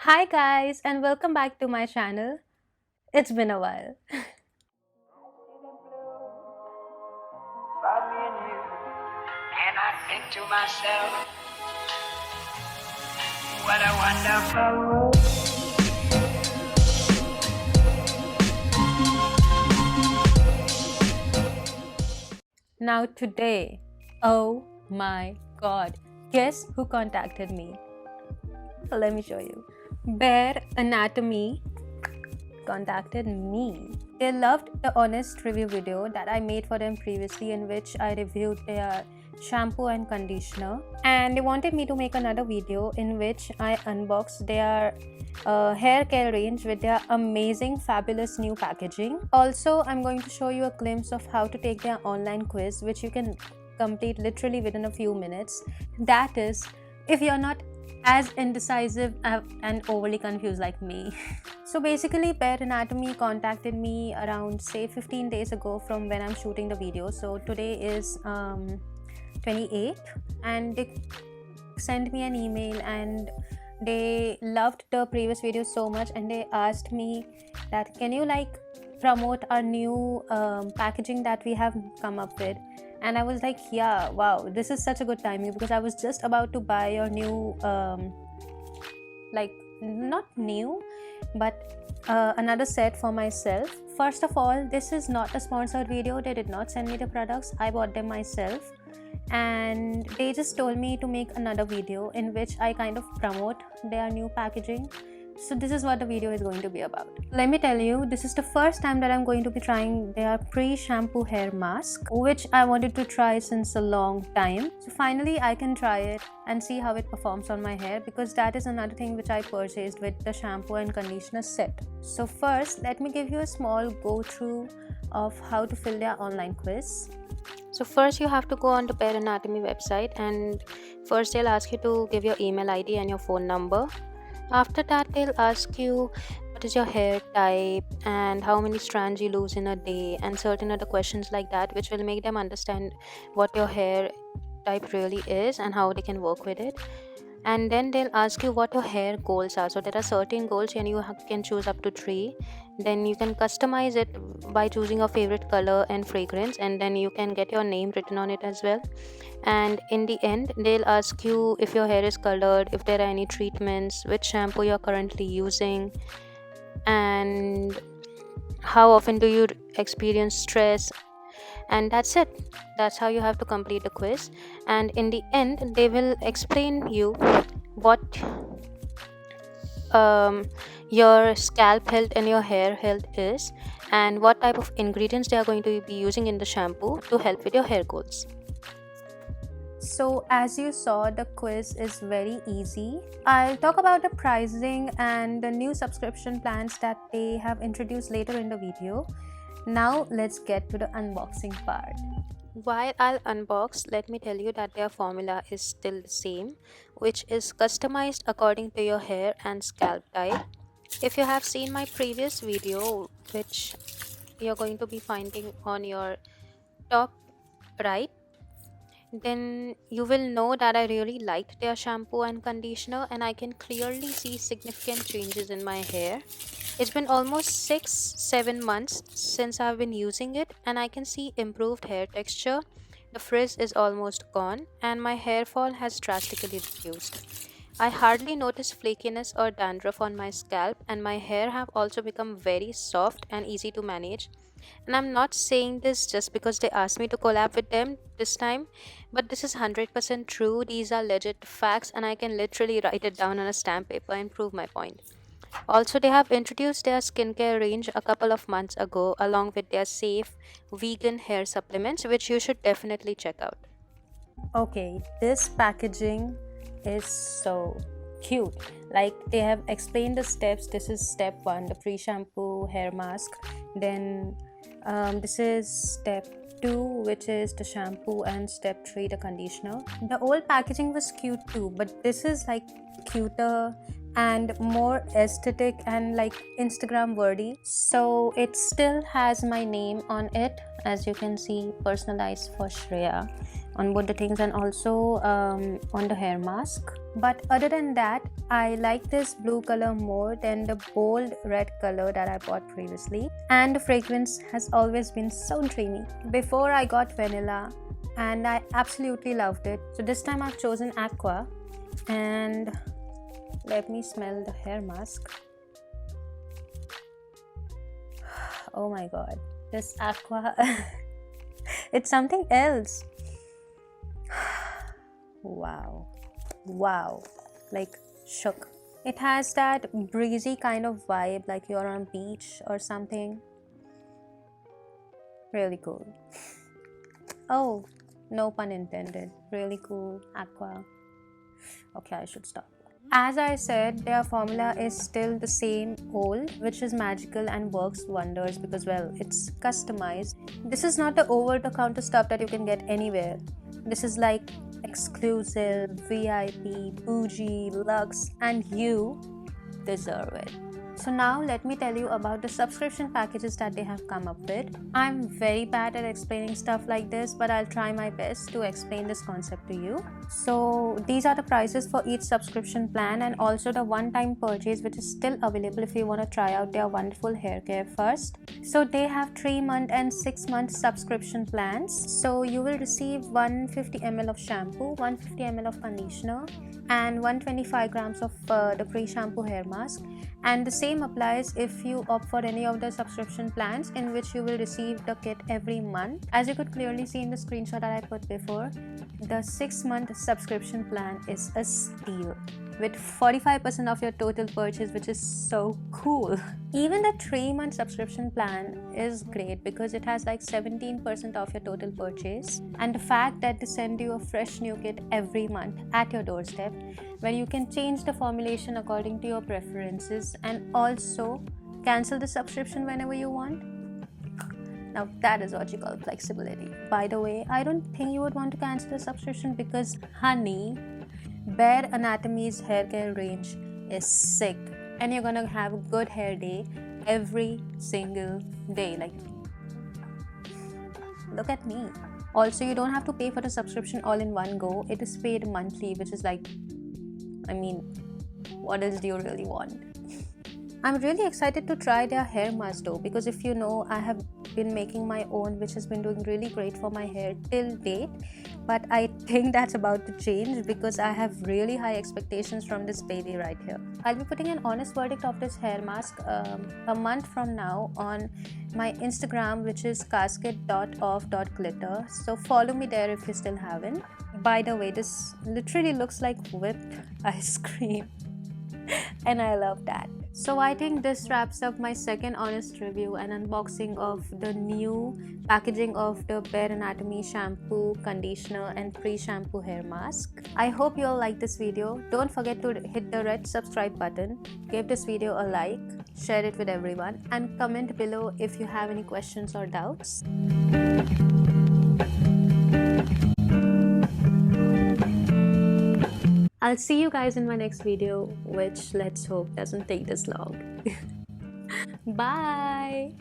Hi guys and welcome back to my channel. It's been a while. About me and you. And I think to myself, what a wonderful world. Now today, oh my god, guess who contacted me? Let me show you. Bare Anatomy contacted me. They loved the honest review video that I made for them previously, in which I reviewed their shampoo and conditioner, and they wanted me to make another video in which I unbox their hair care range with their amazing fabulous new packaging. Also, I'm going to show you a glimpse of how to take their online quiz, which you can complete literally within a few minutes. That is, if you're not as indecisive and overly confused like me. So basically, Bare Anatomy contacted me around say 15 days ago from when I'm shooting the video. So today is 28th, and they sent me an email and they loved the previous video so much, and they asked me that can you like promote our new packaging that we have come up with. And I was like, yeah, wow, this is such a good timing because I was just about to buy your new like not new but another set for myself. First of all, this is not a sponsored video. They did not send me the products, I bought them myself, and they just told me to make another video in which I kind of promote their new packaging. So this is what the video is going to be about. Let me tell you, this is the first time that I'm going to be trying their pre-shampoo hair mask, which I wanted to try since a long time. So finally I can try it and see how it performs on my hair, because that is another thing which I purchased with the shampoo and conditioner set. So first, let me give you a small go-through of how to fill their online quiz. So first you have to go on the Bare Anatomy website, and first they'll ask you to give your email ID and your phone number. After that, they'll ask you what is your hair type and how many strands you lose in a day, and certain other questions like that, which will make them understand what your hair type really is and how they can work with it. And then they'll ask you what your hair goals are. So there are certain goals and you can choose up to 3. Then you can customize it by choosing your favorite color and fragrance, and then you can get your name written on it as well. And in the end, they'll ask you if your hair is colored, if there are any treatments, which shampoo you're currently using, and how often do you experience stress. And that's it. That's how you have to complete the quiz. And in the end, they will explain you what your scalp health and your hair health is, and what type of ingredients they are going to be using in the shampoo to help with your hair goals. So as you saw, the quiz is very easy. I'll talk about the pricing and the new subscription plans that they have introduced later in the video. Now let's get to the unboxing part. While I'll unbox, let me tell you that their formula is still the same, which is customized according to your hair and scalp type. If you have seen my previous video, which you're going to be finding on your top right, then you will know that I really liked their shampoo and conditioner, and I can clearly see significant changes in my hair. It's been almost 6-7 months since I've been using it, and I can see improved hair texture. The frizz is almost gone, and my hair fall has drastically reduced. I hardly notice flakiness or dandruff on my scalp, and my hair have also become very soft and easy to manage. And I'm not saying this just because they asked me to collab with them this time, but this is 100% true. These are legit facts, and I can literally write it down on a stamp paper and prove my point. Also, they have introduced their skincare range a couple of months ago, along with their safe vegan hair supplements, which you should definitely check out. Okay, this packaging is so cute. Like, they have explained the steps. This is step 1, the pre-shampoo hair mask. Then this is step 2, which is the shampoo, and step 3, the conditioner. The old packaging was cute too, but this is like cuter and more aesthetic and like Instagram worthy. So it still has my name on it, as you can see, personalized for Shreya. on both the things, and also on the hair mask. But other than that, I like this blue color more than the bold red color that I bought previously, and the fragrance has always been so dreamy. Before I got vanilla and I absolutely loved it, so this time I've chosen aqua. And let me smell the hair mask. Oh my god, this aqua it's something else. Wow, like shook. It has that breezy kind of vibe, like you're on a beach or something. Really cool. Oh, no pun intended. Really cool. Aqua. Okay, I should stop. As I said, their formula is still the same old, which is magical and works wonders because, well, it's customized. This is not the over-the-counter stuff that you can get anywhere. This is like exclusive, VIP, bougie, luxe, and you deserve it. So now let me tell you about the subscription packages that they have come up with. I'm very bad at explaining stuff like this, but I'll try my best to explain this concept to you. So these are the prices for each subscription plan, and also the one-time purchase, which is still available if you want to try out their wonderful hair care first. So they have 3-month and 6-month subscription plans. So you will receive 150 ml of shampoo, 150 ml of conditioner, and 125 grams of the pre-shampoo hair mask. And the same applies if you opt for any of the subscription plans, in which you will receive the kit every month. As you could clearly see in the screenshot that I put before, the 6-month subscription plan is a steal with 45% of your total purchase, which is so cool. Even the 3-month subscription plan is great because it has like 17% of your total purchase, and the fact that they send you a fresh new kit every month at your doorstep, where you can change the formulation according to your preferences and also cancel the subscription whenever you want. Now that is what you call flexibility. By the way, I don't think you would want to cancel the subscription because, honey, Bare Anatomy's hair care range is sick, and you're gonna have a good hair day every single day. Like, look at me. Also, you don't have to pay for the subscription all in one go. It is paid monthly, which is like, I mean, what else do you really want? I'm really excited to try their hair mask though, because if you know, I have been making my own, which has been doing really great for my hair till date. But I think that's about to change because I have really high expectations from this baby right here. I'll be putting an honest verdict of this hair mask a month from now on my Instagram, which is casket.off.glitter. So follow me there if you still haven't. By the way, this literally looks like whipped ice cream. And I love that. So I think this wraps up my second honest review and unboxing of the new packaging of the Bare Anatomy shampoo, conditioner, and pre-shampoo hair mask. I hope you all like this video. Don't forget to hit the red subscribe button, give this video a like, share it with everyone, and comment below if you have any questions or doubts. I'll see you guys in my next video, which let's hope doesn't take this long. Bye!